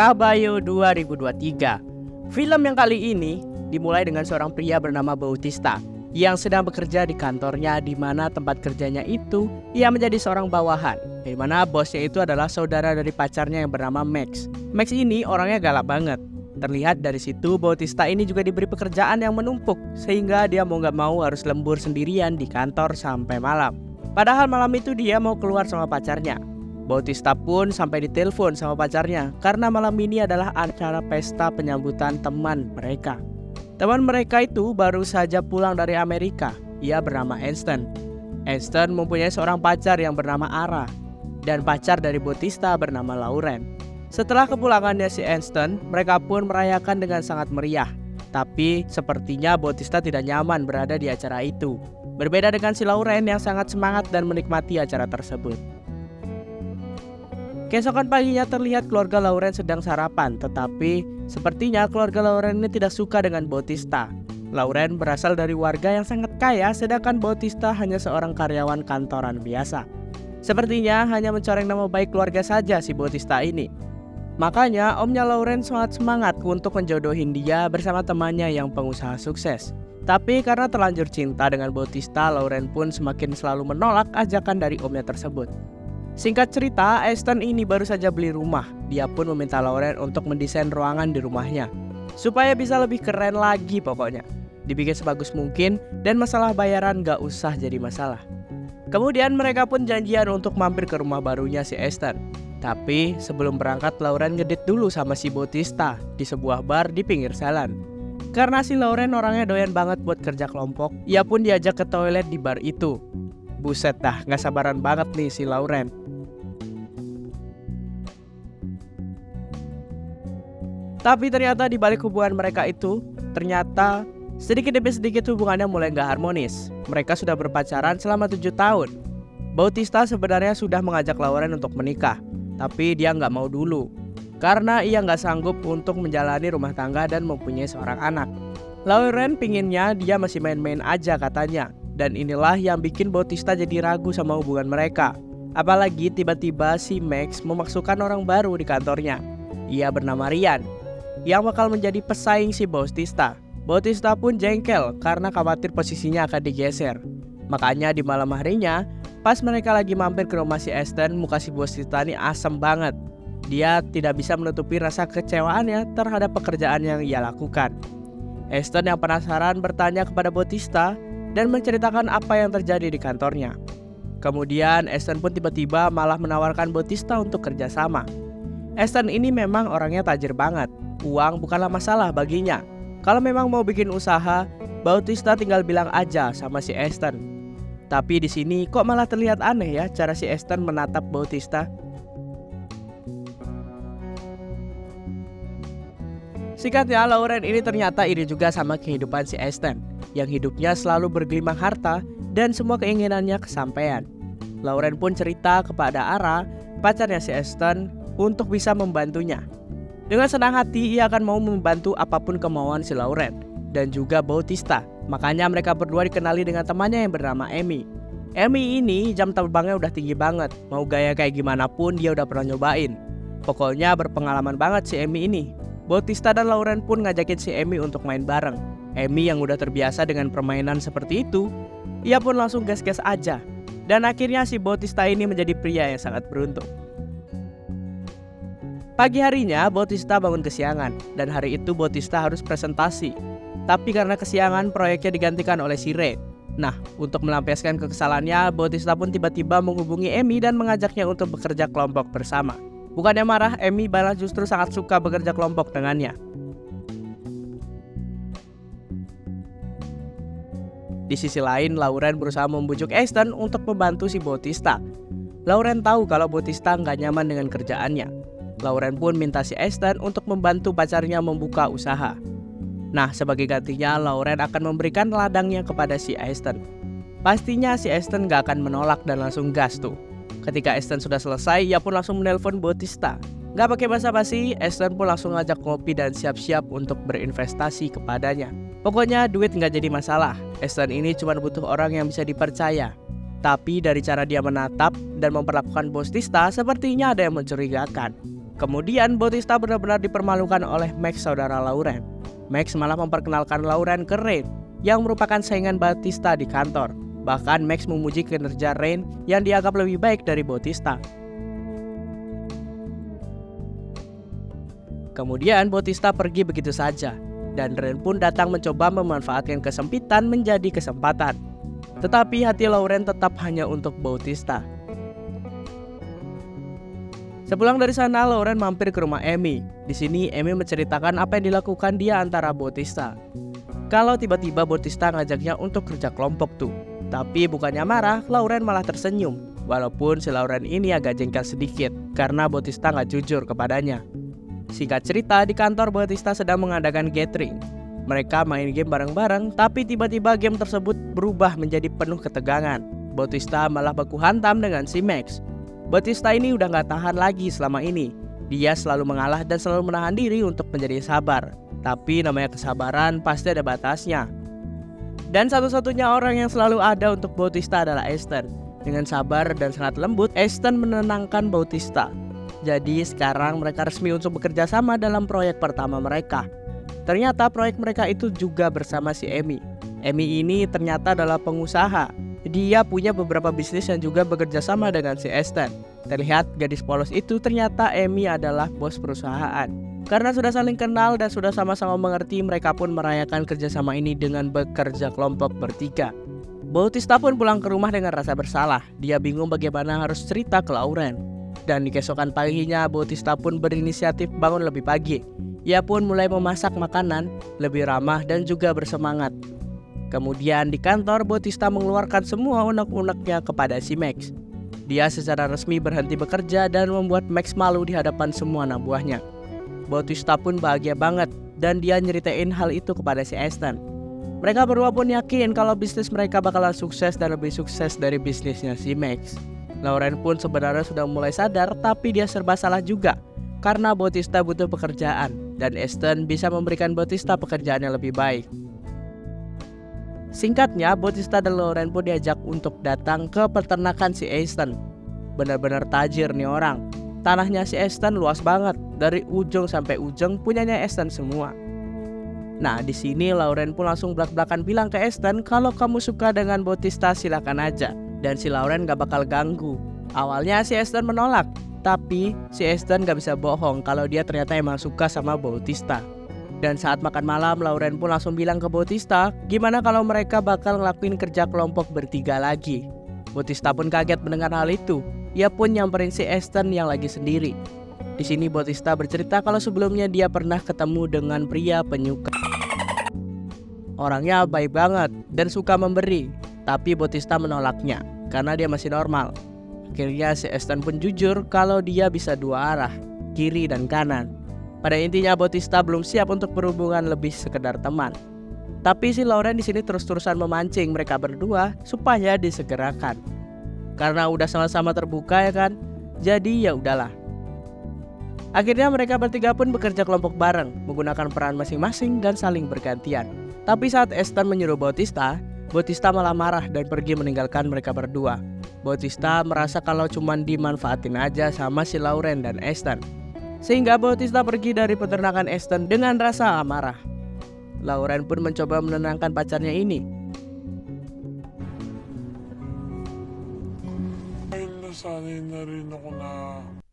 Caballo 2023. Film yang kali ini dimulai dengan seorang pria bernama Bautista yang sedang bekerja di kantornya, di mana tempat kerjanya itu ia menjadi seorang bawahan, di mana bosnya itu adalah saudara dari pacarnya yang bernama Max. Max ini orangnya galak banget. Terlihat dari situ Bautista ini juga diberi pekerjaan yang menumpuk, sehingga dia mau gak mau harus lembur sendirian di kantor sampai malam. Padahal malam itu dia mau keluar sama pacarnya. Bautista pun sampai ditelepon sama pacarnya karena malam ini adalah acara pesta penyambutan teman mereka. Teman mereka itu baru saja pulang dari Amerika. Ia bernama Einstein. Einstein mempunyai seorang pacar yang bernama Ara dan pacar dari Bautista bernama Lauren. Setelah kepulangannya si Einstein, mereka pun merayakan dengan sangat meriah. Tapi sepertinya Bautista tidak nyaman berada di acara itu. Berbeda dengan si Lauren yang sangat semangat dan menikmati acara tersebut. Keesokan paginya terlihat keluarga Lauren sedang sarapan, tetapi sepertinya keluarga Lauren ini tidak suka dengan Bautista. Lauren berasal dari warga yang sangat kaya, sedangkan Bautista hanya seorang karyawan kantoran biasa. Sepertinya hanya mencoreng nama baik keluarga saja si Bautista ini. Makanya omnya Lauren sangat semangat untuk menjodohin dia bersama temannya yang pengusaha sukses. Tapi karena terlanjur cinta dengan Bautista, Lauren pun semakin selalu menolak ajakan dari omnya tersebut. Singkat cerita, Einstein ini baru saja beli rumah. Dia pun meminta Lauren untuk mendesain ruangan di rumahnya supaya bisa lebih keren lagi pokoknya. Dibikin sebagus mungkin dan masalah bayaran gak usah jadi masalah. Kemudian mereka pun janjian untuk mampir ke rumah barunya si Einstein. Tapi sebelum berangkat, Lauren ngedit dulu sama si Bautista di sebuah bar di pinggir jalan. Karena si Lauren orangnya doyan banget buat kerja kelompok, ia pun diajak ke toilet di bar itu. Buset dah, gak sabaran banget nih si Lauren. Tapi ternyata di balik hubungan mereka itu, ternyata sedikit demi sedikit hubungannya mulai gak harmonis. Mereka sudah berpacaran selama 7 tahun. Bautista sebenarnya sudah mengajak Lauren untuk menikah, tapi dia gak mau dulu. Karena ia gak sanggup untuk menjalani rumah tangga dan mempunyai seorang anak. Lauren pinginnya dia masih main-main aja katanya. Dan inilah yang bikin Bautista jadi ragu sama hubungan mereka. Apalagi tiba-tiba si Max memasukkan orang baru di kantornya. Ia bernama Ryan, yang bakal menjadi pesaing si Bautista. Bautista pun jengkel karena khawatir posisinya akan digeser. Makanya di malam harinya, pas mereka lagi mampir ke rumah si Einstein, muka si Bautista ini asem banget. Dia tidak bisa menutupi rasa kecewaannya terhadap pekerjaan yang ia lakukan. Einstein yang penasaran bertanya kepada Bautista dan menceritakan apa yang terjadi di kantornya. Kemudian Einstein pun tiba-tiba malah menawarkan Bautista untuk kerjasama. Einstein ini memang orangnya tajir banget. Uang bukanlah masalah baginya. Kalau memang mau bikin usaha, Bautista tinggal bilang aja sama si Einstein. Tapi di sini kok malah terlihat aneh ya cara si Einstein menatap Bautista. Singkatnya, Lauren ini ternyata iri juga sama kehidupan si Einstein, yang hidupnya selalu bergelimang harta dan semua keinginannya kesampaian. Lauren pun cerita kepada Ara, pacarnya si Einstein, untuk bisa membantunya. Dengan senang hati ia akan mau membantu apapun kemauan si Lauren dan juga Bautista. Makanya mereka berdua dikenali dengan temannya yang bernama Amy. Amy ini jam terbangnya udah tinggi banget. Mau gaya kayak gimana pun dia udah pernah nyobain. Pokoknya berpengalaman banget si Amy ini. Bautista dan Lauren pun ngajakin si Amy untuk main bareng. Amy yang udah terbiasa dengan permainan seperti itu, ia pun langsung gas-gas aja. Dan akhirnya si Bautista ini menjadi pria yang sangat beruntung. Pagi harinya Bautista bangun kesiangan, dan hari itu Bautista harus presentasi. Tapi karena kesiangan, proyeknya digantikan oleh si Ray. Nah, untuk melampiaskan kekesalannya, Bautista pun tiba-tiba menghubungi Amy dan mengajaknya untuk bekerja kelompok bersama. Bukannya marah, Amy malah justru sangat suka bekerja kelompok dengannya. Di sisi lain, Lauren berusaha membujuk Einstein untuk membantu si Bautista. Lauren tahu kalau Bautista nggak nyaman dengan kerjaannya. Lauren pun minta si Easton untuk membantu pacarnya membuka usaha. Nah, sebagai gantinya Lauren akan memberikan ladangnya kepada si Easton. Pastinya si Easton gak akan menolak dan langsung gas tuh. Ketika Easton sudah selesai, ia pun langsung menelpon Bautista. Gak pakai basa-basi, Easton pun langsung ngajak ngopi dan siap-siap untuk berinvestasi kepadanya. Pokoknya duit gak jadi masalah. Easton ini cuma butuh orang yang bisa dipercaya. Tapi dari cara dia menatap dan memperlakukan Bautista, sepertinya ada yang mencurigakan. Kemudian Bautista benar-benar dipermalukan oleh Max, saudara Lauren. Max malah memperkenalkan Lauren ke Rain, yang merupakan saingan Bautista di kantor. Bahkan Max memuji kinerja Rain yang dianggap lebih baik dari Bautista. Kemudian Bautista pergi begitu saja, dan Rain pun datang mencoba memanfaatkan kesempitan menjadi kesempatan. Tetapi hati Lauren tetap hanya untuk Bautista. Sepulang dari sana, Lauren mampir ke rumah Amy. Di sini Amy menceritakan apa yang dilakukan dia antara Bautista. Kalau tiba-tiba Bautista ngajaknya untuk kerja kelompok tuh. Tapi bukannya marah, Lauren malah tersenyum. Walaupun si Lauren ini agak jengkel sedikit karena Bautista nggak jujur kepadanya. Singkat cerita, di kantor Bautista sedang mengadakan gathering. Mereka main game bareng-bareng, tapi tiba-tiba game tersebut berubah menjadi penuh ketegangan. Bautista malah baku hantam dengan si Max. Bautista ini udah gak tahan lagi selama ini. Dia selalu mengalah dan selalu menahan diri untuk menjadi sabar. Tapi namanya kesabaran pasti ada batasnya. Dan satu-satunya orang yang selalu ada untuk Bautista adalah Easton. Dengan sabar dan sangat lembut, Easton menenangkan Bautista. Jadi sekarang mereka resmi untuk bekerja sama dalam proyek pertama mereka. Ternyata proyek mereka itu juga bersama si Amy. Amy ini ternyata adalah pengusaha. Dia punya beberapa bisnis yang juga bekerja sama dengan si Easton. Terlihat gadis polos itu ternyata Amy adalah bos perusahaan. Karena sudah saling kenal dan sudah sama-sama mengerti, mereka pun merayakan kerjasama ini dengan bekerja kelompok bertiga. Bautista pun pulang ke rumah dengan rasa bersalah. Dia bingung bagaimana harus cerita ke Lauren. Dan di keesokan paginya, Bautista pun berinisiatif bangun lebih pagi. Ia pun mulai memasak makanan, lebih ramah dan juga bersemangat. Kemudian di kantor, Bautista mengeluarkan semua unek-uneknya kepada si Max. Dia secara resmi berhenti bekerja dan membuat Max malu di hadapan semua anak buahnya. Bautista pun bahagia banget dan dia nyeritain hal itu kepada si Easton. Mereka berdua pun yakin kalau bisnis mereka bakalan sukses dan lebih sukses dari bisnisnya si Max. Lauren pun sebenarnya sudah mulai sadar, tapi dia serba salah juga karena Bautista butuh pekerjaan dan Easton bisa memberikan Bautista pekerjaan yang lebih baik. Singkatnya, Bautista dan Lauren pun diajak untuk datang ke peternakan si Easton. Benar-benar tajir nih orang. Tanahnya si Easton luas banget, dari ujung sampai ujung punyanya Easton semua. Nah, di sini Lauren pun langsung belak-belakan bilang ke Easton kalau kamu suka dengan Bautista silakan aja, dan si Lauren gak bakal ganggu. Awalnya si Easton menolak, tapi si Easton gak bisa bohong kalau dia ternyata emang suka sama Bautista. Dan saat makan malam, Lauren pun langsung bilang ke Bautista, gimana kalau mereka bakal ngelakuin kerja kelompok bertiga lagi. Bautista pun kaget mendengar hal itu. Ia pun nyamperin si Easton yang lagi sendiri. Di sini Bautista bercerita kalau sebelumnya dia pernah ketemu dengan pria penyuka. Orangnya baik banget dan suka memberi, tapi Bautista menolaknya karena dia masih normal. Akhirnya si Easton pun jujur kalau dia bisa dua arah, kiri dan kanan. Pada intinya Bautista belum siap untuk berhubungan lebih sekedar teman. Tapi si Lauren di sini terus-terusan memancing mereka berdua supaya disegerakan. Karena udah sama-sama terbuka ya kan. Jadi ya udahlah. Akhirnya mereka bertiga pun bekerja kelompok bareng, menggunakan peran masing-masing dan saling bergantian. Tapi saat Easton menyuruh Bautista, Bautista malah marah dan pergi meninggalkan mereka berdua. Bautista merasa kalau cuman dimanfaatin aja sama si Lauren dan Easton. Sehingga Bautista pergi dari peternakan Easton dengan rasa amarah. Lauren pun mencoba menenangkan pacarnya ini.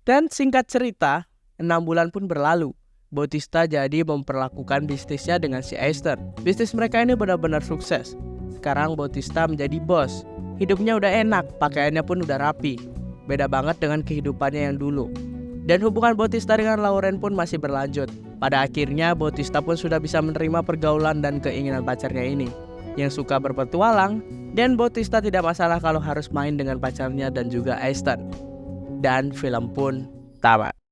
Dan singkat cerita, 6 bulan pun berlalu. Bautista jadi memperlakukan bisnisnya dengan si Easton. Bisnis mereka ini benar-benar sukses. Sekarang Bautista menjadi bos. Hidupnya udah enak, pakaiannya pun udah rapi. Beda banget dengan kehidupannya yang dulu. Dan hubungan Bautista dengan Lauren pun masih berlanjut. Pada akhirnya Bautista pun sudah bisa menerima pergaulan dan keinginan pacarnya ini, yang suka berpetualang. Dan Bautista tidak masalah kalau harus main dengan pacarnya dan juga Easton. Dan film pun tamat.